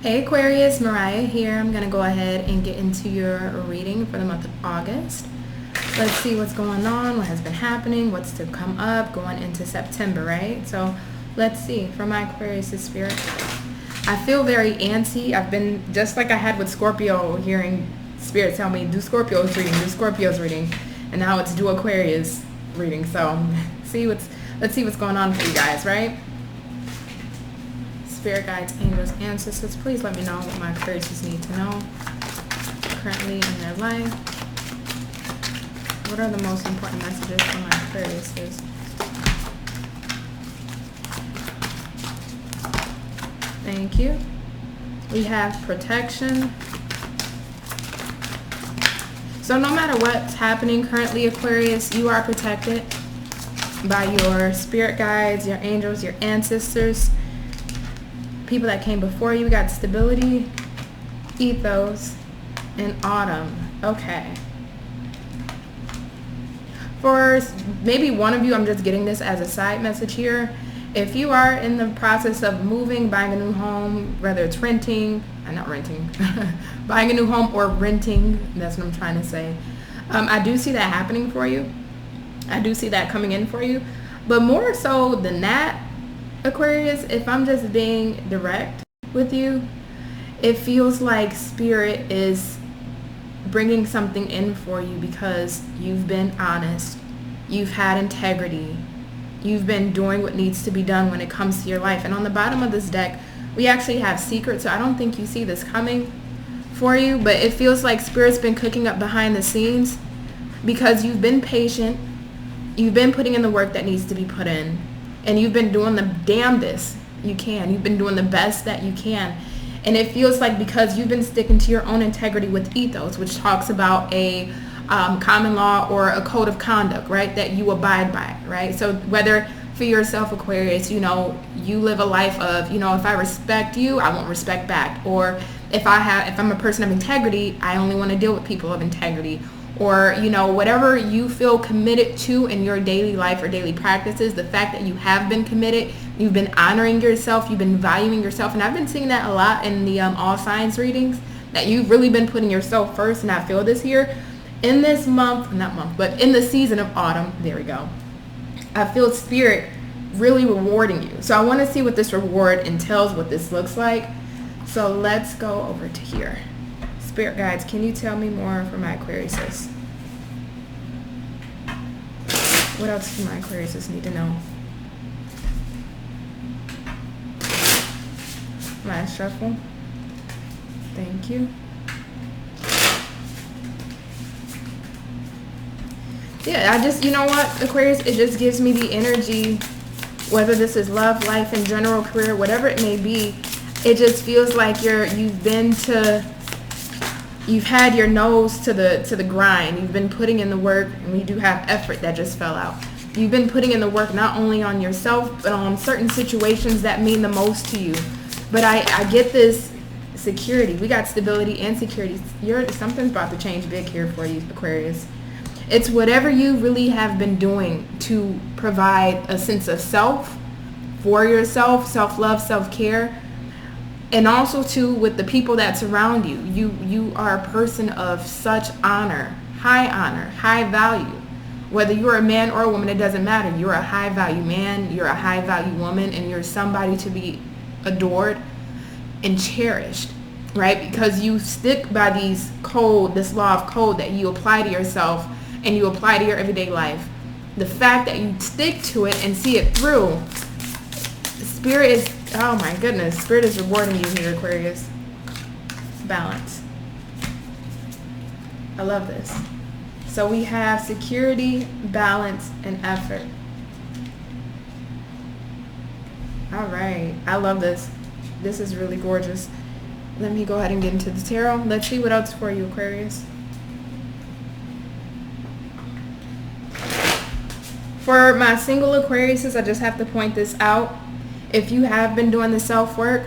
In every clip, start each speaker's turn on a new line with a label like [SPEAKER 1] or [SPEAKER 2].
[SPEAKER 1] Hey Aquarius, Mariah here. I'm going to go ahead and get into your reading for the month of August. Let's see what's going on, what has been happening, what's to come up going into September, right? So let's see for my Aquarius' spirit. I feel very antsy. I've been, just like I had with Scorpio, hearing spirit tell me, do Scorpio's reading. And now it's do Aquarius reading. So let's see what's going on for you guys, right? Spirit guides, angels, ancestors, please let me know what my Aquarius need to know currently in their life. What are the most important messages for my Aquarius? Thank you. We have protection. So no matter what's happening currently, Aquarius, you are protected by your spirit guides, your angels, your ancestors, people that came before you. We got stability, ethos, and autumn. Okay. For maybe one of you, I'm just getting this as a side message here. If you are in the process of moving, buying a new home, whether it's renting, not renting, buying a new home or renting, that's what I'm trying to say. I do see that happening for you. I do see that coming in for you. But more so than that, Aquarius, if I'm just being direct with you, it feels like spirit is bringing something in for you because you've been honest, you've had integrity, you've been doing what needs to be done when it comes to your life. And on the bottom of this deck, we actually have secrets, so I don't think you see this coming for you, but it feels like spirit's been cooking up behind the scenes because you've been patient, you've been putting in the work that needs to be put in, and you've been doing the damnedest you can. You've been doing the best that you can. And it feels like because you've been sticking to your own integrity with ethos, which talks about a common law or a code of conduct, right, that you abide by, right? So whether for yourself, Aquarius, you live a life of, if I respect you, I won't respect back. Or if I'm a person of integrity, I only want to deal with people of integrity. Or, whatever you feel committed to in your daily life or daily practices, the fact that you have been committed, you've been honoring yourself, you've been valuing yourself. And I've been seeing that a lot in the all signs readings, that you've really been putting yourself first. And I feel this here in this but in the season of autumn, there we go. I feel spirit really rewarding you. So I want to see what this reward entails, what this looks like. So let's go over to here. Spirit guides, can you tell me more for my Aquariuses? What else do my Aquariuses need to know? Last shuffle. Thank you. Yeah, I just, what, Aquarius, it just gives me the energy, whether this is love, life in general, career, whatever it may be, it just feels like you've had your nose to the grind. You've been putting in the work, and we do have effort that just fell out. You've been putting in the work not only on yourself, but on certain situations that mean the most to you. But I get this security. We got stability and security. Something's about to change big here for you, Aquarius. It's whatever you really have been doing to provide a sense of self for yourself, self-love, self-care. And also, too, with the people that surround you. You are a person of such honor, high value. Whether you're a man or a woman, it doesn't matter. You're a high value man, you're a high value woman, and you're somebody to be adored and cherished, right? Because you stick by this law of code that you apply to yourself and you apply to your everyday life. The fact that you stick to it and see it through, spirit is, oh my goodness, spirit is rewarding you here, Aquarius. Balance. I love this. So we have security, balance, and effort. All right. I love this. This is really gorgeous. Let me go ahead and get into the tarot. Let's see what else for you, Aquarius. For my single Aquariuses, I just have to point this out. If you have been doing the self-work,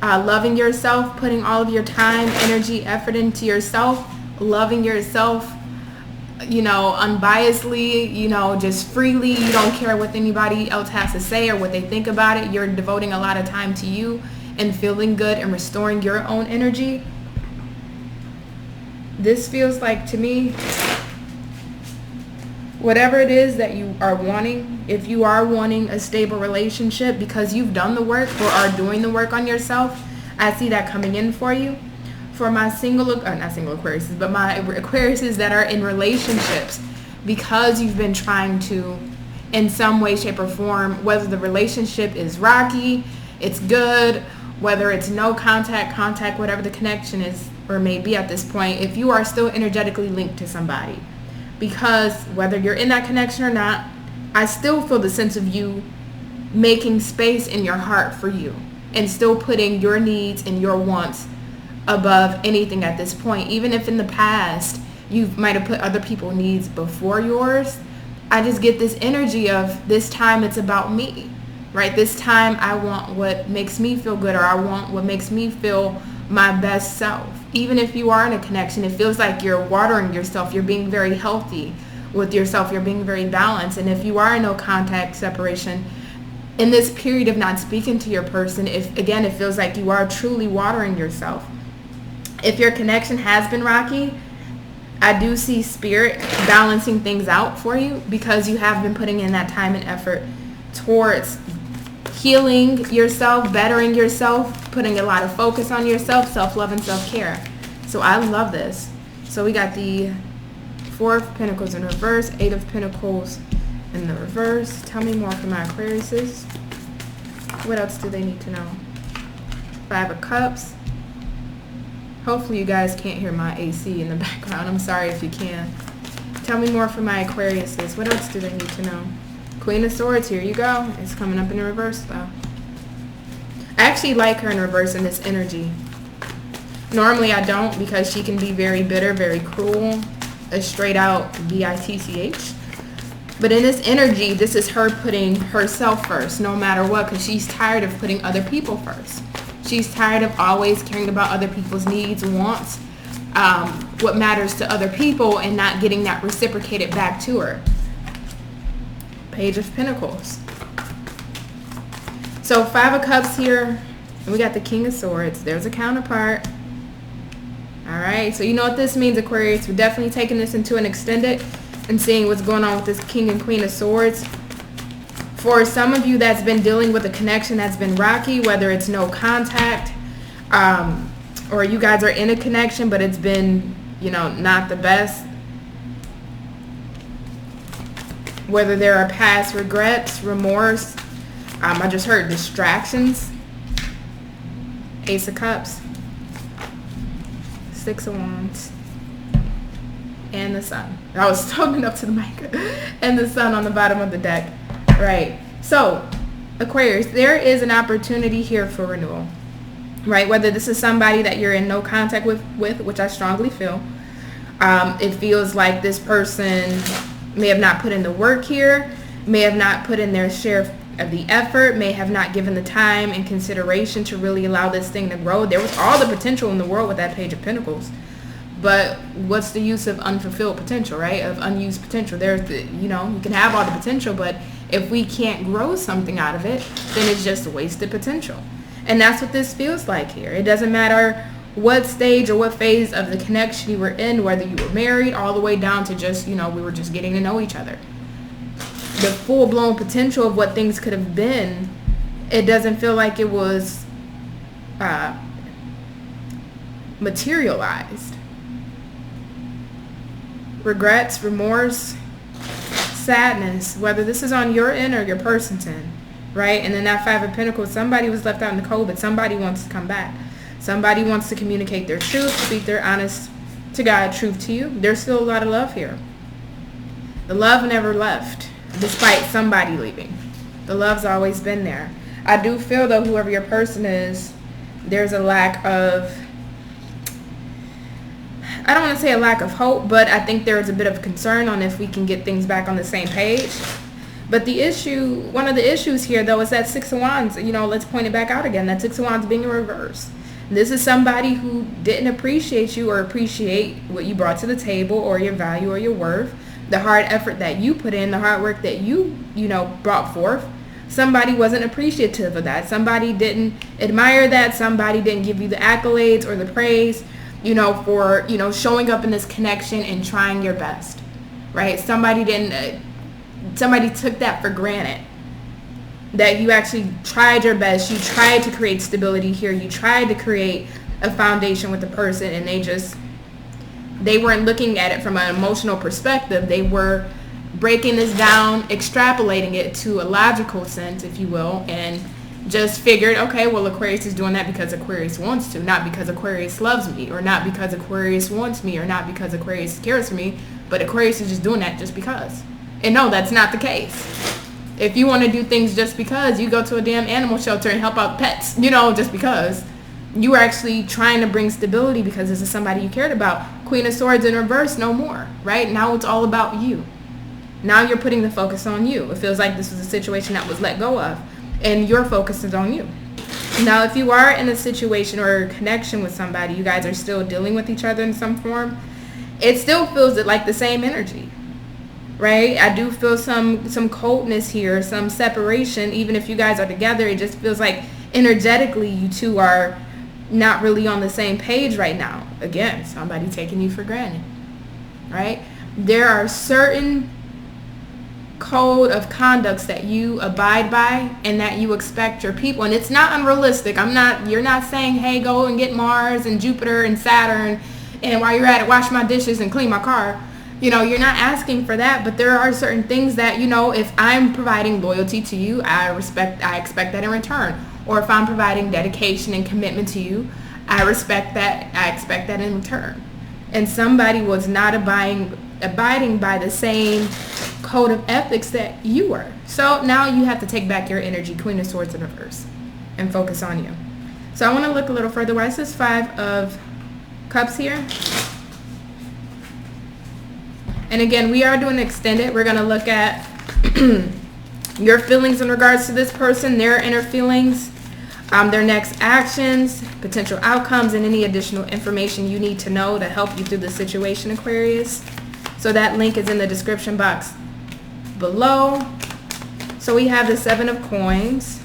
[SPEAKER 1] loving yourself, putting all of your time, energy, effort into yourself, loving yourself, unbiasedly, just freely. You don't care what anybody else has to say or what they think about it. You're devoting a lot of time to you and feeling good and restoring your own energy, this feels like, to me, whatever it is that you are wanting, if you are wanting a stable relationship because you've done the work or are doing the work on yourself, I see that coming in for you. For my not single Aquariuses, but my Aquariuses that are in relationships, because you've been trying to, in some way, shape, or form, whether the relationship is rocky, it's good, whether it's no contact, whatever the connection is or may be at this point, if you are still energetically linked to somebody, because whether you're in that connection or not, I still feel the sense of you making space in your heart for you and still putting your needs and your wants above anything at this point. Even if in the past you might have put other people's needs before yours, I just get this energy of this time it's about me, right? This time I want what makes me feel good, or I want what makes me feel my best self. Even if you are in a connection, it feels like you're watering yourself, you're being very healthy with yourself, you're being very balanced. And if you are in no contact separation, in this period of not speaking to your person, if again it feels like you are truly watering yourself. If your connection has been rocky, I do see spirit balancing things out for you, because you have been putting in that time and effort towards healing yourself, bettering yourself, putting a lot of focus on yourself, self-love and self-care. So I love this. So we got the Four of Pentacles in reverse, Eight of Pentacles in the reverse. Tell me more for my Aquariuses. What else do they need to know? Five of Cups. Hopefully you guys can't hear my AC in the background. I'm sorry if you can. Tell me more for my Aquariuses. What else do they need to know? Queen of Swords, here you go. It's coming up in reverse though. I actually like her in reverse in this energy. Normally I don't, because she can be very bitter, very cruel, a straight out bitch. But in this energy, this is her putting herself first no matter what, because she's tired of putting other people first. She's tired of always caring about other people's needs, wants, what matters to other people, and not getting that reciprocated back to her. Page of Pentacles. So Five of Cups here, and we got the King of Swords. There's a counterpart. All right, so you know what this means, Aquarius. We're definitely taking this into an extended and seeing what's going on with this King and Queen of Swords. For some of you that's been dealing with a connection that's been rocky, whether it's no contact, or you guys are in a connection but it's been, not the best. Whether there are past regrets, remorse, I just heard distractions. Ace of Cups, Six of Wands, and the Sun. I was talking up to the mic. And the Sun on the bottom of the deck. Right. So, Aquarius, there is an opportunity here for renewal. Right? Whether this is somebody that you're in no contact with, which I strongly feel. It feels like this person may have not put in the work here, may have not put in their share of the effort, may have not given the time and consideration to really allow this thing to grow. There was all the potential in the world with that Page of Pentacles. But what's the use of unfulfilled potential, right? Of unused potential. There's the, you can have all the potential, but if we can't grow something out of it, then it's just wasted potential. And that's what this feels like here. It doesn't matter what stage or what phase of the connection you were in, whether you were married all the way down to just, we were just getting to know each other. The full-blown potential of what things could have been, it doesn't feel like it was materialized. Regrets, remorse, sadness, whether this is on your end or your person's end, right? And then that Five of Pentacles, somebody was left out in the cold, but somebody wants to come back. Somebody wants to communicate their truth, speak their honest to God truth to you. There's still a lot of love here. The love never left, despite somebody leaving. The love's always been there. I do feel, though, whoever your person is, there's a lack of, I don't want to say a lack of hope, but I think there is a bit of concern on if we can get things back on the same page. But the issue, one of the issues here, though, is that Six of Wands. Let's point it back out again. That Six of Wands being in reverse. This is somebody who didn't appreciate you or appreciate what you brought to the table or your value or your worth, the hard effort that you put in, the hard work that you brought forth somebody wasn't appreciative of that. Somebody didn't admire that. Somebody didn't give you the accolades or the praise, for, showing up in this connection and trying your best, right? Somebody took that for granted, that you actually tried your best. You tried to create stability here. You tried to create a foundation with the person, and they weren't looking at it from an emotional perspective. They were breaking this down, extrapolating it to a logical sense, if you will, and just figured, okay, well, Aquarius is doing that because Aquarius wants to, not because Aquarius loves me, or not because Aquarius wants me, or not because Aquarius cares for me, but Aquarius is just doing that just because. And no, that's not the case. If you want to do things just because, you go to a damn animal shelter and help out pets, just because. You were actually trying to bring stability because this is somebody you cared about. Queen of Swords in reverse, no more, right? Now it's all about you. Now you're putting the focus on you. It feels like this was a situation that was let go of, and your focus is on you. Now, if you are in a situation or a connection with somebody, you guys are still dealing with each other in some form, it still feels like the same energy, right? I do feel some coldness here, some separation. Even if you guys are together, it just feels like energetically you two are not really on the same page right now. Again, somebody taking you for granted, right? There are certain code of conducts that you abide by and that you expect your people, and it's not unrealistic. You're not saying, hey, go and get Mars and Jupiter and Saturn, and while you're at it, wash my dishes and clean my car. You're not asking for that, but there are certain things that, if I'm providing loyalty to you, I expect that in return. Or if I'm providing dedication and commitment to you, I expect that in return. And somebody was not abiding by the same code of ethics that you were. So now you have to take back your energy, Queen of Swords in reverse, and focus on you. So I want to look a little further. Why is this 5 of Cups here? And again, we are doing extended. We're going to look at your feelings in regards to this person, their inner feelings, their next actions, potential outcomes, and any additional information you need to know to help you through the situation, Aquarius. So that link is in the description box below. So we have the 7 of Coins,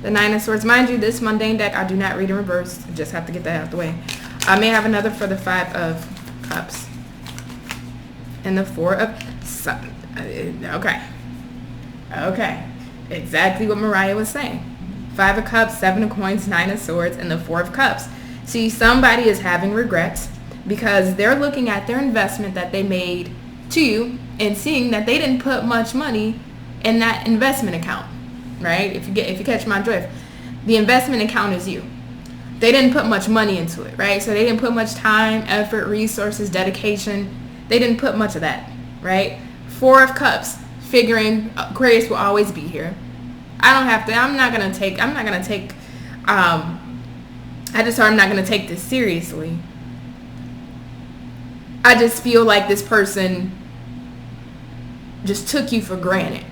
[SPEAKER 1] the 9 of Swords. Mind you, this mundane deck, I do not read in reverse. I just have to get that out of the way. I may have another for the 5 of Cups. And the 4 of... Okay. Exactly what Mariah was saying. 5 of Cups, 7 of Coins, 9 of Swords, and the 4 of Cups. See, somebody is having regrets because they're looking at their investment that they made to you and seeing that they didn't put much money in that investment account, right? If you catch my drift, the investment account is you. They didn't put much money into it, right? So they didn't put much time, effort, resources, dedication. They didn't put much of that, right? 4 of Cups, figuring Aquarius will always be here. I'm not going to take this seriously. I just feel like this person just took you for granted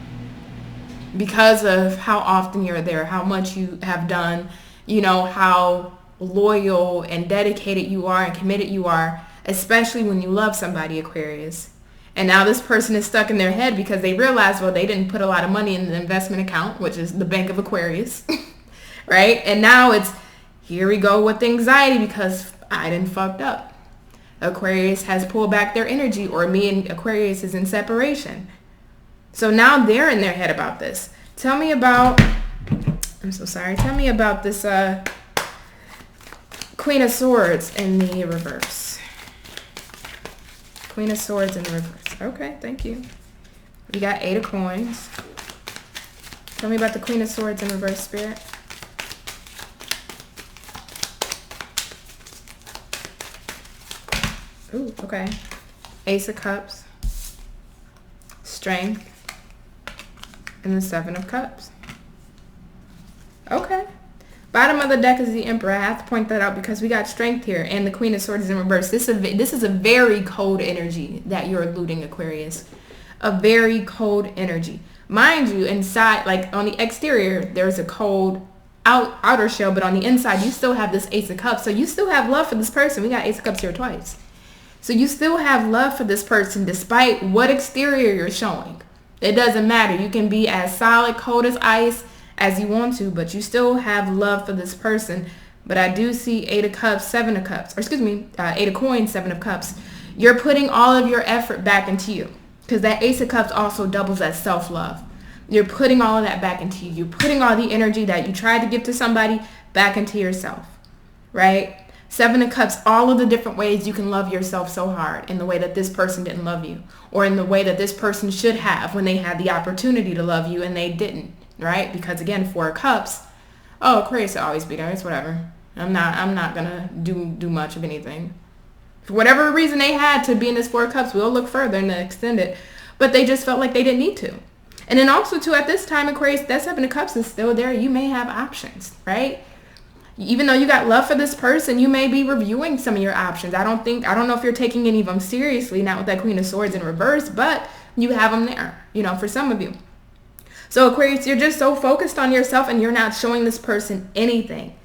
[SPEAKER 1] because of how often you're there, how much you have done, how loyal and dedicated you are and committed you are, especially when you love somebody, Aquarius. And now this person is stuck in their head because they realize, well, they didn't put a lot of money in the investment account, which is the Bank of Aquarius, right? And now it's, here we go with anxiety because I done fucked up. Aquarius has pulled back their energy, or me and Aquarius is in separation. So now they're in their head about this. Tell me about this Queen of Swords in the reverse. Queen of Swords in the reverse. Okay, thank you. We got 8 of Coins. Tell me about the Queen of Swords in reverse, Spirit. Ooh, okay. Ace of Cups. Strength. And the 7 of Cups. Okay. Bottom of the deck is the Emperor. I have to point that out because we got Strength here and the Queen of Swords is in reverse. This is a very cold energy that you're eluding, Aquarius. A very cold energy. Mind you, inside, like on the exterior, there's a cold outer shell, but on the inside, you still have this Ace of Cups. So you still have love for this person. We got Ace of Cups here twice. So you still have love for this person despite what exterior you're showing. It doesn't matter. You can be as solid, cold as ice as you want to, but you still have love for this person. But I do see 8 of cups, 7 of cups, or excuse me, 8 of coins, 7 of cups. You're putting all of your effort back into you, because that ace of cups also doubles as self-love. You're putting all of that back into you. You're putting all the energy that you tried to give to somebody back into yourself, right? 7 of cups, all of the different ways you can love yourself so hard in the way that this person didn't love you, or in the way that this person should have when they had the opportunity to love you and they didn't, right? Because again, 4 of cups, oh, Aquarius will always be there. It's whatever. I'm not gonna do much of anything. For whatever reason they had to be in this 4 of cups, we'll look further and extend it. But they just felt like they didn't need to. And then also too, at this time, Aquarius, that 7 of cups is still there. You may have options, right? Even though you got love for this person, you may be reviewing some of your options. I don't know if you're taking any of them seriously, not with that Queen of Swords in reverse, but you have them there, for some of you. So Aquarius, you're just so focused on yourself and you're not showing this person anything.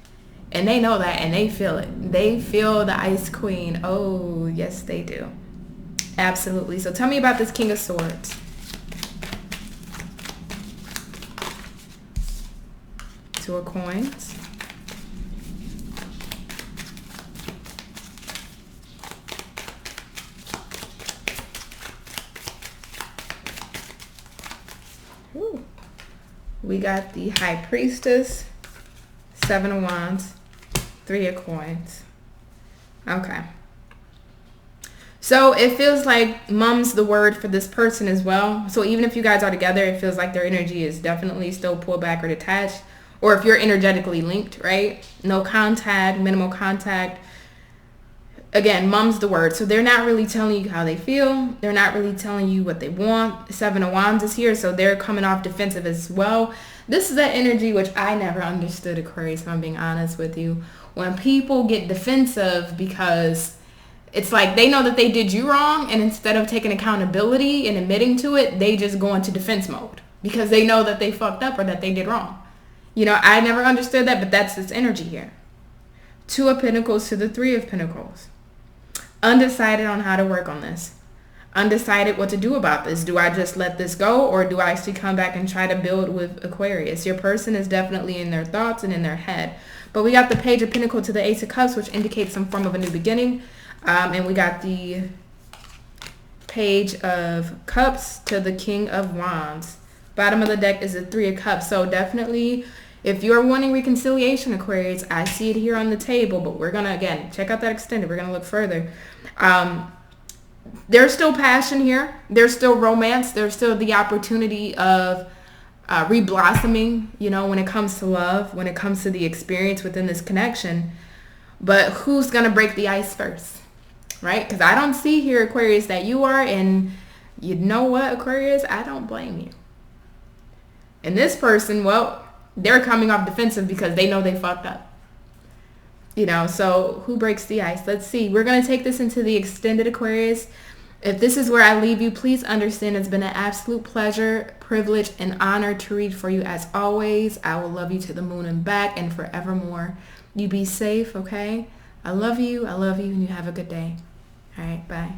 [SPEAKER 1] And they know that and they feel it. They feel the Ice Queen. Oh, yes, they do. Absolutely. So tell me about this King of Swords. 2 of coins. Ooh. We got the High Priestess, 7 of wands, 3 of coins. Okay. So it feels like mom's the word for this person as well. So even if you guys are together, it feels like their energy is definitely still pulled back or detached. Or if you're energetically linked, right? No contact, minimal contact. Again, mom's the word. So they're not really telling you how they feel. They're not really telling you what they want. 7 of wands is here, so they're coming off defensive as well. This is that energy which I never understood, Aquarius, if I'm being honest with you. When people get defensive because it's like they know that they did you wrong, and instead of taking accountability and admitting to it, they just go into defense mode because they know that they fucked up or that they did wrong. I never understood that, but that's this energy here. 2 of Pentacles to the 3 of Pentacles. Undecided on how to work on this. Undecided what to do about this. Do I just let this go, or do I actually come back and try to build with Aquarius? Your person is definitely in their thoughts and in their head. But we got the Page of Pentacles to the Ace of Cups, which indicates some form of a new beginning. And we got the Page of Cups to the King of Wands. Bottom of the deck is the 3 of Cups. So definitely, if you're wanting reconciliation, Aquarius, I see it here on the table, but we're going to, again, check out that extended. We're going to look further. There's still passion here. There's still romance. There's still the opportunity of reblossoming, when it comes to love, when it comes to the experience within this connection. But who's going to break the ice first, right? Because I don't see here, Aquarius, that you are, and you know what, Aquarius? I don't blame you. And this person, well, they're coming off defensive because they know they fucked up. So who breaks the ice? Let's see. We're going to take this into the extended, Aquarius. If this is where I leave you, please understand it's been an absolute pleasure, privilege, and honor to read for you as always. I will love you to the moon and back and forevermore. You be safe, okay? I love you, and you have a good day. All right, bye.